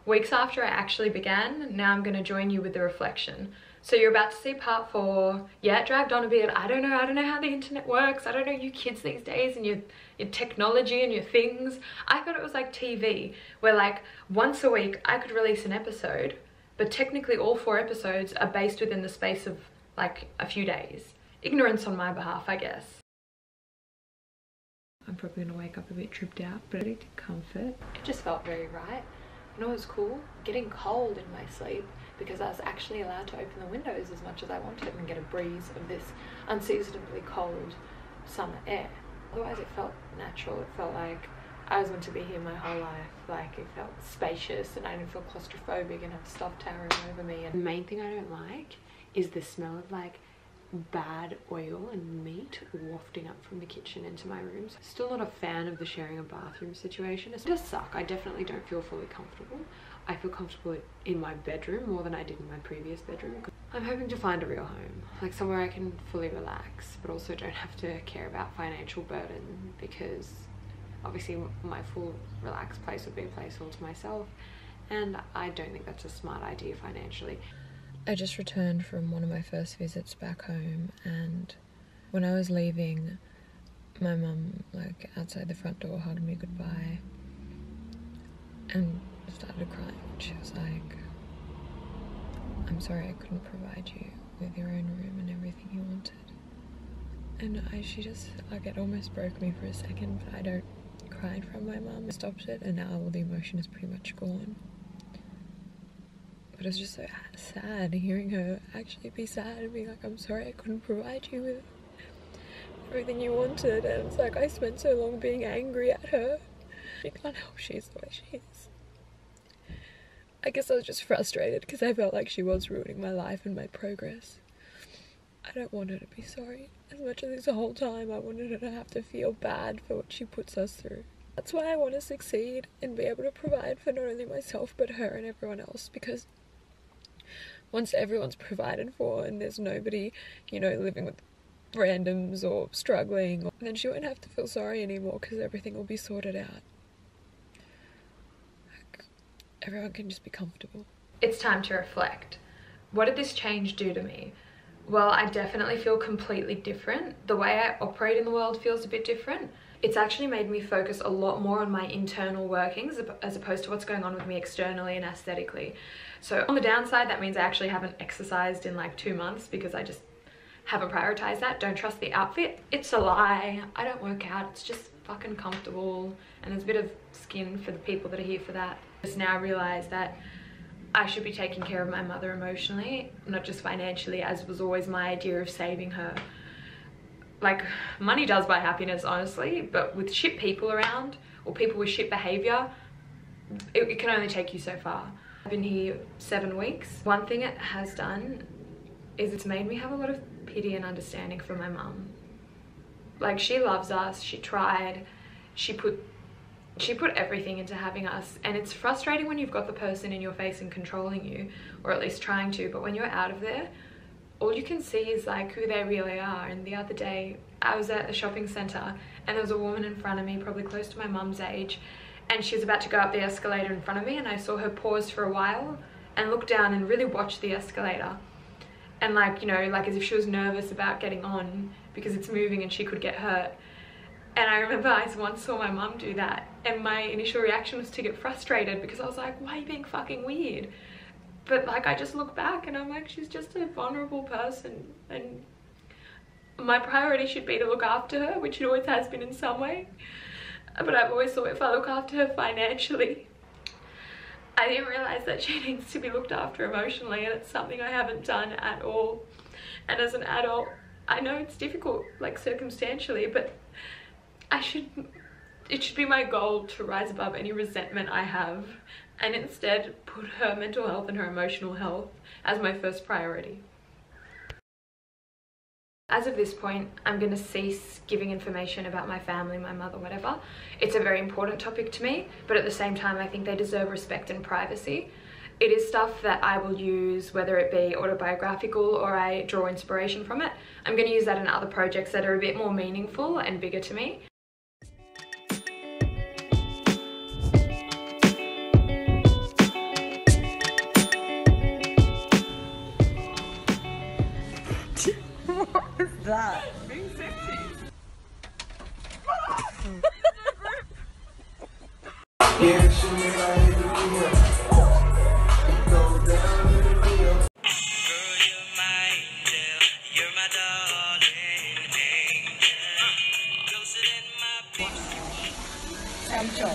Weeks after I actually began, now I'm going to join you with the reflection. So you're about to see part 4. Yeah, it dragged on a bit. I don't know how the internet works. I don't know you kids these days and your technology and your things. I thought it was like TV, where like once a week I could release an episode, but technically all 4 episodes are based within the space of like a few days. Ignorance on my behalf, I guess. I'm probably gonna wake up a bit tripped out, but I need comfort. It just felt very right. You know what was cool? Getting cold in my sleep, because I was actually allowed to open the windows as much as I wanted and get a breeze of this unseasonably cold summer air. Otherwise it felt natural. It felt like I was meant to be here my whole life. Like it felt spacious and I didn't feel claustrophobic and have stuff towering over me. And the main thing I don't like is the smell of like bad oil and meat wafting up from the kitchen into my room. So still not a fan of the sharing a bathroom situation. It does suck. I definitely don't feel fully comfortable. I feel comfortable in my bedroom more than I did in my previous bedroom. I'm hoping to find a real home, like somewhere I can fully relax, but also don't have to care about financial burden, because obviously my full relaxed place would be a place all to myself, and I don't think that's a smart idea financially. I just returned from one of my first visits back home, and when I was leaving, my mum, like outside the front door, hugged me goodbye and started crying. She was like, I'm sorry I couldn't provide you with your own room and everything you wanted. And she just, like, it almost broke me for a second, but I don't cry in front of my mum. I stopped it, and now all the emotion is pretty much gone. But it was just so sad hearing her actually be sad and be like, I'm sorry I couldn't provide you with everything you wanted. And it's like, I spent so long being angry at her. She can't help she's the way she is. I guess I was just frustrated because I felt like she was ruining my life and my progress. I don't want her to be sorry. As much as this whole time I wanted her to have to feel bad for what she puts us through. That's why I want to succeed and be able to provide for not only myself but her and everyone else, because once everyone's provided for and there's nobody, you know, living with randoms or struggling, then she won't have to feel sorry anymore because everything will be sorted out. Like, everyone can just be comfortable. It's time to reflect. What did this change do to me? Well, I definitely feel completely different. The way I operate in the world feels a bit different. It's actually made me focus a lot more on my internal workings as opposed to what's going on with me externally and aesthetically. So on the downside, that means I actually haven't exercised in like 2 months because I just haven't prioritized that. Don't trust the outfit. It's a lie. I don't work out. It's just fucking comfortable, and there's a bit of skin for the people that are here for that. I just now realize that I should be taking care of my mother emotionally, not just financially, as was always my idea of saving her. Like, money does buy happiness, honestly, but with shit people around, or people with shit behavior, it can only take you so far. I've been here 7 weeks. One thing it has done is it's made me have a lot of pity and understanding for my mum. Like, she loves us, she tried, she put everything into having us, and it's frustrating when you've got the person in your face and controlling you, or at least trying to, but when you're out of there, all you can see is like who they really are. And the other day I was at a shopping centre and there was a woman in front of me, probably close to my mum's age, and she was about to go up the escalator in front of me, and I saw her pause for a while and look down and really watch the escalator, and like, you know, like as if she was nervous about getting on because it's moving and she could get hurt. And I remember I once saw my mum do that, and my initial reaction was to get frustrated because I was like, why are you being fucking weird? But like, I just look back and I'm like, she's just a vulnerable person, and my priority should be to look after her, which it always has been in some way. But I've always thought if I look after her financially, I didn't realize that she needs to be looked after emotionally, and it's something I haven't done at all. And as an adult, I know it's difficult, like circumstantially, but it should be my goal to rise above any resentment I have, and instead put her mental health and her emotional health as my first priority. As of this point, I'm going to cease giving information about my family, my mother, whatever. It's a very important topic to me, but at the same time, I think they deserve respect and privacy. It is stuff that I will use, whether it be autobiographical or I draw inspiration from it. I'm going to use that in other projects that are a bit more meaningful and bigger to me. that? Being sexy. Yeah, she made my head to be here. Go down to the video. Girl, you're my angel. You're my darling angel. Closer than my baby. 三种。